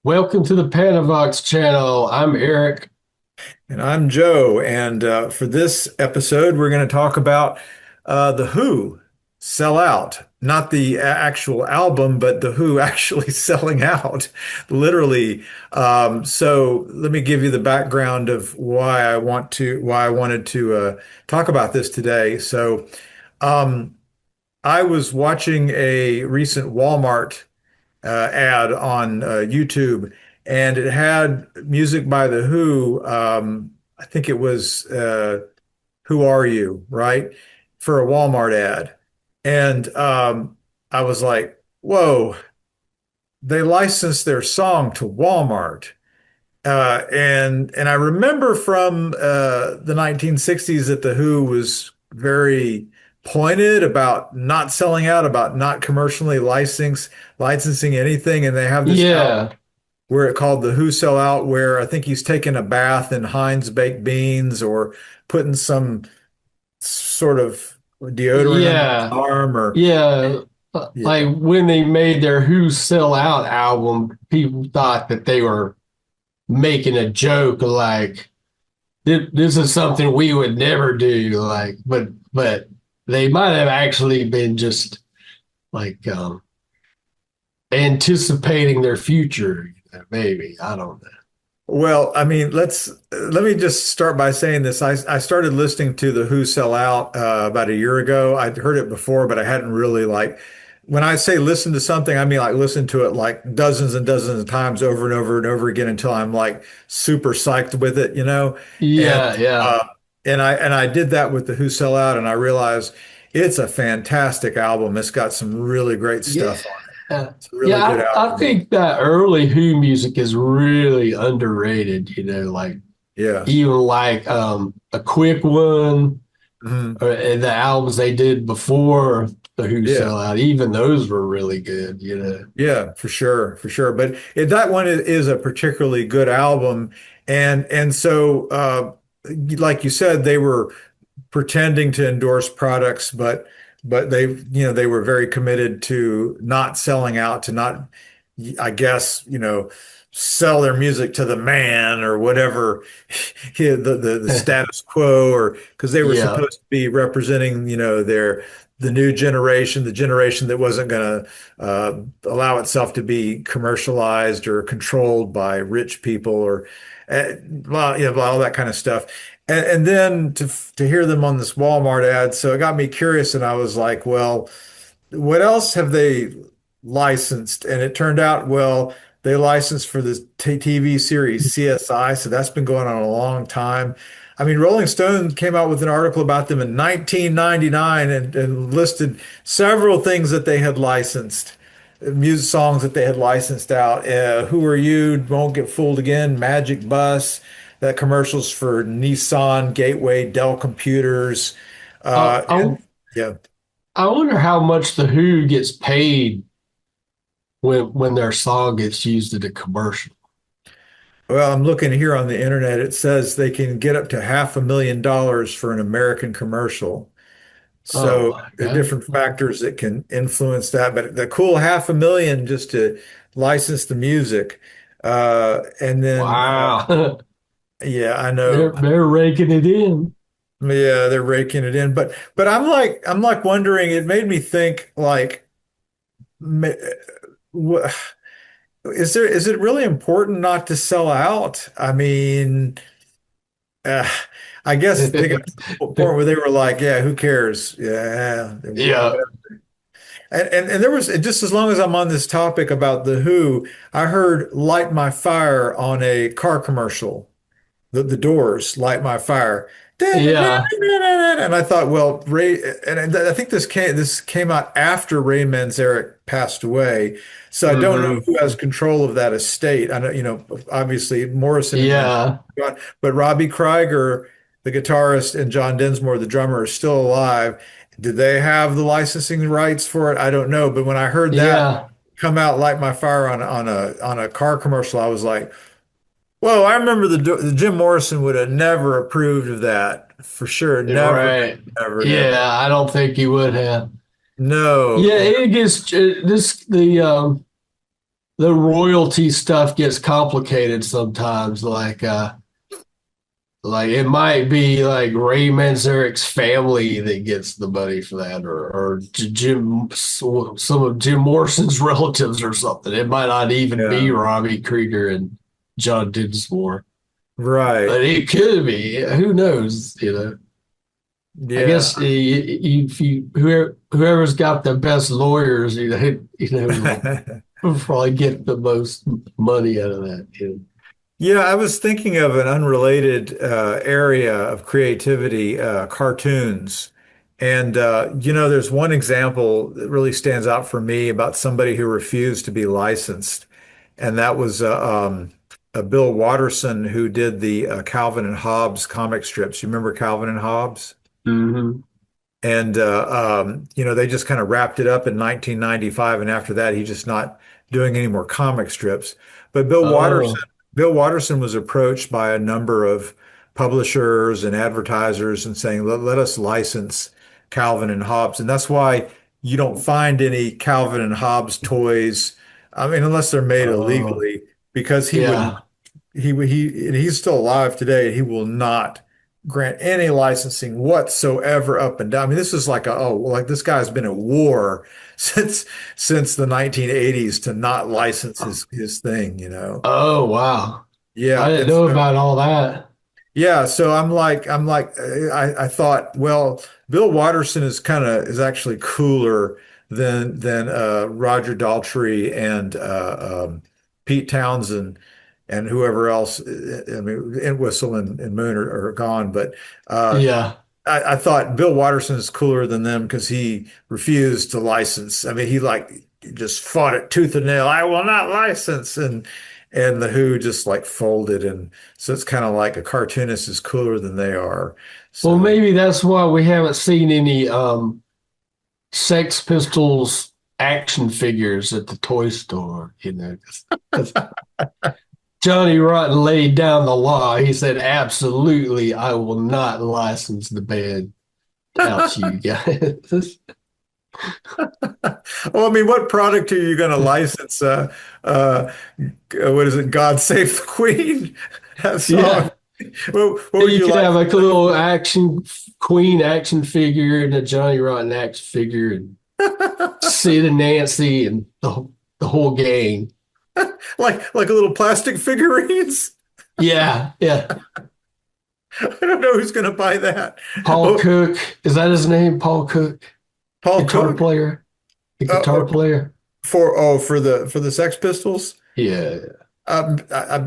Welcome to the Panavox channel. I'm Eric. And I'm Joe. And for this episode, we're going to talk about The Who Sell Out. Not the actual album, but The Who actually selling out, literally. So let me give you the background of why I wanted to talk about this today. Um, I was watching a recent Walmart ad on YouTube, and it had music by The Who. I think it was "Who Are You," right? For a Walmart ad. And I was like, whoa, they licensed their song to Walmart. And I remember from the 1960s that The Who was very pointed about not selling out, about not commercially licensing anything. And they have this album Yeah, where it called The Who Sell Out, where I think he's taking a bath in Heinz baked beans or putting some sort of deodorant under his yeah, arm or yeah. yeah. Like when they made their Who Sell Out album, people thought that they were making a joke, like this is something we would never do. But they might have actually been just like anticipating their future. Maybe I don't know. Well, I mean, let me just start by saying this. I started listening to The Who Sell Out about a year ago. I'd heard it before, but I hadn't really like when I say listen to something, I mean like listen to it like dozens and dozens of times over and over and over again until I'm like super psyched with it, you know? And Yeah, yeah, uh and I did that with The Who Sell Out, and I realized it's a fantastic album. It's got some really great yeah. stuff on it. It's a really good I album. think that early Who music is really underrated, like Yeah. even like a quick one Mhm. and the albums they did before the Who Yeah. sell out, even those were really good. Yeah, for sure, for sure. But that one is a particularly good album, and so like you said, they were pretending to endorse products, but they were very committed to not selling out, to not, I guess, sell their music to the man or whatever, the status quo, or because they were Yeah. supposed to be representing, the new generation, the generation that wasn't going to allow itself to be commercialized or controlled by rich people or well, all that kind of stuff. And then to hear them on this Walmart ad, so it got me curious, and I was like, well, what else have they licensed? And it turned out, well, they licensed for this TV series CSI, so that's been going on a long time. I mean, Rolling Stone came out with an article about them in 1999 and listed several things that they had licensed, music songs that they had licensed out. Who Are You? Won't Get Fooled Again, Magic Bus, that commercials for Nissan, Gateway, Dell Computers. Uh, And I yeah. I wonder how much the Who gets paid when their song gets used in a commercial. Well, I'm looking here on the internet. It says they can get up to $500,000 for an American commercial. Oh So my there are God. different factors that can influence that. But the cool 500,000 just to license the music. And then, Wow. yeah, I know. They're raking it in. Yeah, they're raking it in. But I'm like wondering. It made me think like, ma- wha- is it really important not to sell out? I mean. Uh, I guess they got to the point where they were like, yeah, who cares? Yeah, Yeah. whatever. And there was just as long as I'm on this topic about the Who, I heard "Light My Fire" on a car commercial. The Doors, "Light My Fire," Yeah. and I thought, well, Ray, and I think this came out after Ray Manzarek passed away, so I don't know Hmm. who has control of that estate. I know, obviously Morrison and Yeah. John, but Robbie Krieger, the guitarist, and John Densmore, the drummer, are still alive. Did they have the licensing rights for it? I don't know. But when I heard that Yeah. come out, "Light My Fire" on a car commercial, I was like, whoa, I remember the Jim Morrison would have never approved of that for sure. Never, Right. never, never. Yeah. I don't think he would have. No, Yeah. no. It gets this, the royalty stuff gets complicated sometimes. Like it might be like Ray Manzarek's family that gets the money for that, or Jim, some of Jim Morrison's relatives or something. It might not even be Yeah. Robbie Krieger and John Dinsmore, Right. but it could be. Who knows? I Yeah. guess if whoever's got the best lawyers, will probably get the most money out of that. Yeah, I was thinking of an unrelated area of creativity, cartoons. And, there's one example that really stands out for me about somebody who refused to be licensed. And that was Bill Watterson, who did the Calvin and Hobbes comic strips. You remember Calvin and Hobbes? Hmm. And they just kind of wrapped it up in 1995, and after that, he's just not doing any more comic strips. But Oh, Bill Watterson was approached by a number of publishers and advertisers and saying, let us license Calvin and Hobbes. And that's why you don't find any Calvin and Hobbes toys. I mean, unless they're made oh, illegally, because yeah. and he's still alive today. He will not grant any licensing whatsoever up and down. I mean, this is like like this guy's been at war since the 1980s to not license his thing. Oh, wow. I Yeah, didn't and know so about all that. yeah, so I thought, well, Bill Watterson is actually cooler than Roger Daltrey and Pete Townsend and whoever else. I mean, Entwistle and Moon are gone, but uh, Yeah. I thought Bill Watterson is cooler than them because he refused to license. I mean, he like just fought it tooth and nail. I will not license, and the Who just like folded, and so it's kind of like a cartoonist is cooler than they are. Well, So maybe that's why we haven't seen any Sex Pistols action figures at the toy store, 'cause Johnny Rotten laid down the law. He said, absolutely, I will not license the band out to you guys. well, I mean, what product are you going to license? What is it? God Save the Queen. That song. Yeah. What would You you could like? have like a little action Queen action figure and a Johnny Rotten action figure and Sid and Nancy and the whole gang. Like a little plastic figurines? Yeah, yeah. I don't know who's going to buy that. Paul Oh, Cook, is that his name? Paul Cook, Paul guitar Cook? player, the guitar Oh, player. for the Sex Pistols? Yeah,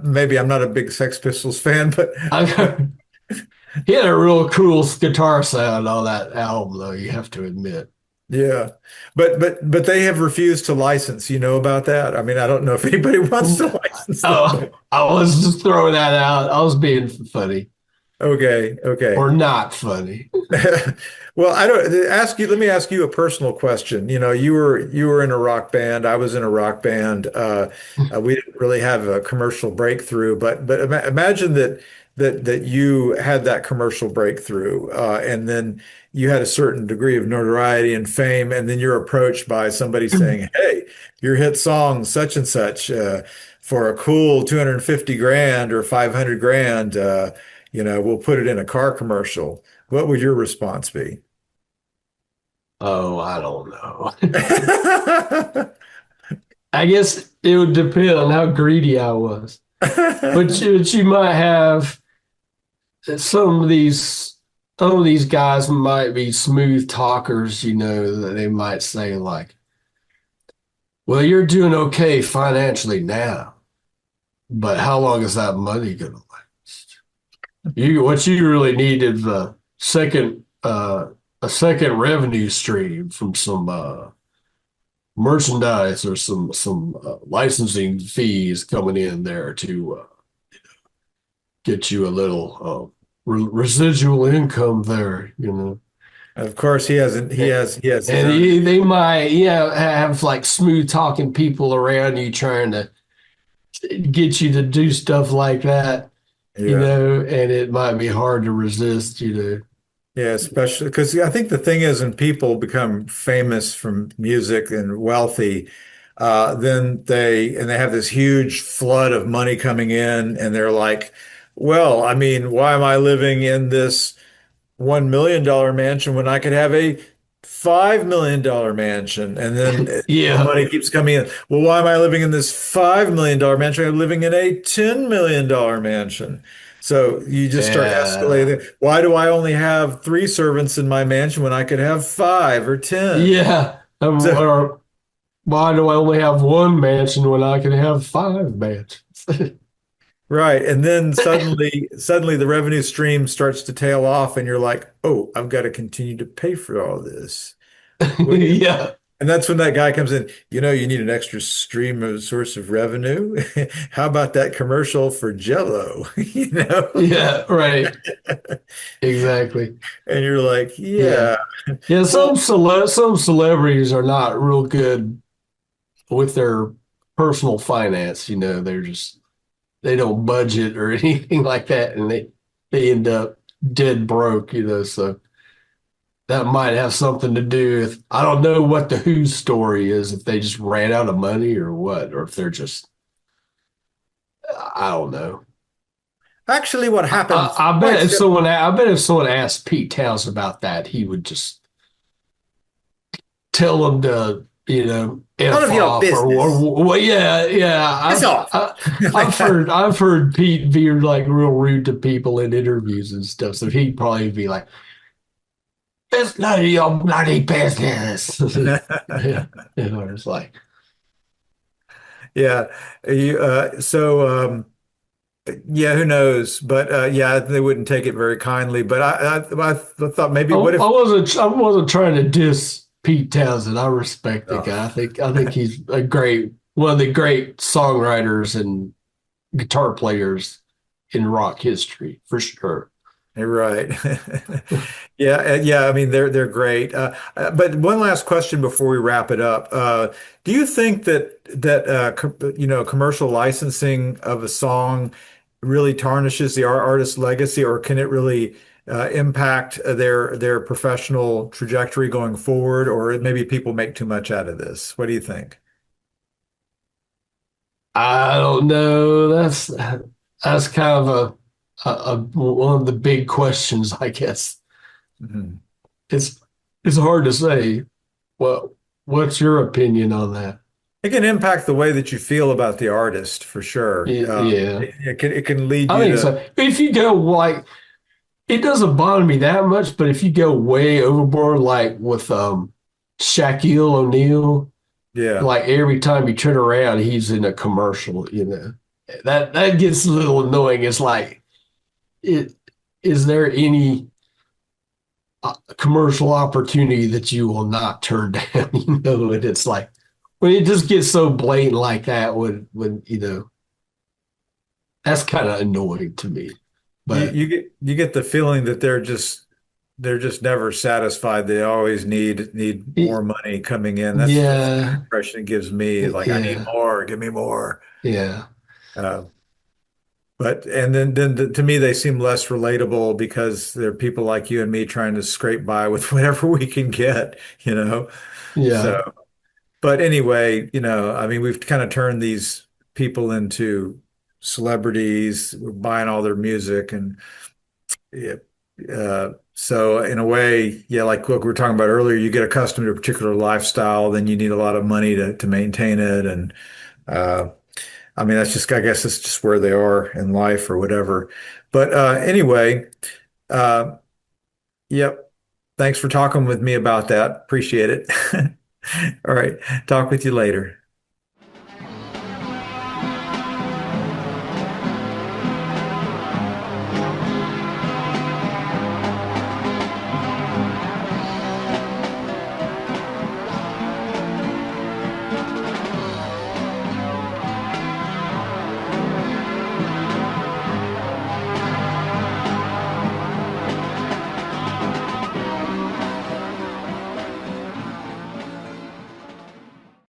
Maybe I'm not a big Sex Pistols fan, but I, he had a real cool guitar sound on that album, though. You have to admit. yeah. But they have refused to license. You know about that? I mean, I don't know if anybody wants to license them, Oh, but I was just throwing that out. I was being funny okay, okay. or not funny. Well, I don't ask you. Let me ask you a personal question. You were in a rock band. I was in a rock band. We didn't really have a commercial breakthrough, but imagine that you had that commercial breakthrough, and then you had a certain degree of notoriety and fame, and then you're approached by somebody saying, "Hey, your hit song such and such for a cool 250 grand or 500 grand, we'll put it in a car commercial." What would your response be? Oh, I don't know. I guess it would depend on how greedy I was. But you might have some of these guys might be smooth talkers, that they might say like, well, you're doing okay financially now, but how long is that money gonna last? What you really need is a second revenue stream from some merchandise or some licensing fees coming in there to get you a little residual income there. Of course, he has his And own. they might, have like smooth talking people around you trying to get you to do stuff like that, Yeah. and it might be hard to resist. Yeah, especially because I think the thing is when people become famous from music and wealthy, then they have this huge flood of money coming in, and they're like, well, I mean, why am I living in this $1 million mansion when I could have a $5 million mansion? And then the Yeah. money keeps coming in. Well, why am I living in this $5 million mansion? I'm living in a $10 million mansion. So you just start Yeah. escalating. Why do I only have three servants in my mansion when I could have five or 10? Yeah. So, Or why do I only have one mansion when I can have five mansions? right. And then suddenly the revenue stream starts to tail off, and you're like, oh, I've got to continue to pay for all this. What do you Yeah. And that's when that guy comes in. You need an extra stream of source of revenue. How about that commercial for Jello? You know? Yeah. Right. Exactly. And you're like, Yeah. yeah. Yeah. Well, Some celebrities are not real good with their personal finance. They're just they don't budget or anything like that, and they end up dead broke. So that might have something to do with, I don't know what the Who's story is, if they just ran out of money or what, or if they're just, I don't know. actually, what happens quite I bet if someone asked Pete Towns about that, he would just tell them to, none F of your off business. well, yeah, yeah. Piss off. Like that. I've heard Pete be like real rude to people in interviews and stuff. So he'd probably be like, "It's none of your bloody business." Yeah, it's like, Yeah. Yeah, who knows? But yeah, they wouldn't take it very kindly. But I thought maybe what if I wasn't trying to diss Pete Townsend. I respect the oh, guy. I think he's one of the great songwriters and guitar players in rock history for sure. you're right. Yeah, yeah. I mean, they're great. But one last question before we wrap it up. Do you think that commercial licensing of a song really tarnishes the artist's legacy, or can it really impact their professional trajectory going forwad, or maybe people make too much out of this? What do you think? I don't know. That's kind of one of the big questions, I guess. Mhm. It's it's hard to say. Well, what's your opinion on that? It can impact the way that you feel about the artist for sure. Yeah, It can lead I you think to so. If you go like, it doesn't bother me that much, but if you go way overboard, like with Shaquille O'Neal, yeah. like every time you turn around, he's in a commercial. That gets a little annoying. It's like, it is there any commercial opportunity that you will not turn down? And it's like when it just gets so blatant like that, when that's kind of annoying to me. But You get the feeling that they're just never satisfied. They always need it, more money coming in. That's the yeah, impression it gives me. Like I need yeah, more, give me more. yeah, Uh, but and then to me they seem less relatable because they're people like you and me trying to scrape by with whatever we can get, you know. yeah. So, but anyway, I mean, we've kind of turned these people into celebrities. We're buying all their music and yeah. So in a way, yeah, like what we were talking about earlier, you get accustomed to a particular lifestyle, then you need a lot of money to maintain it. And uh, I mean, I guess it's just where they are in life or whatever. But anyway, uh, yep. Thanks for talking with me about that. Appreciate it. All right. Talk with you later.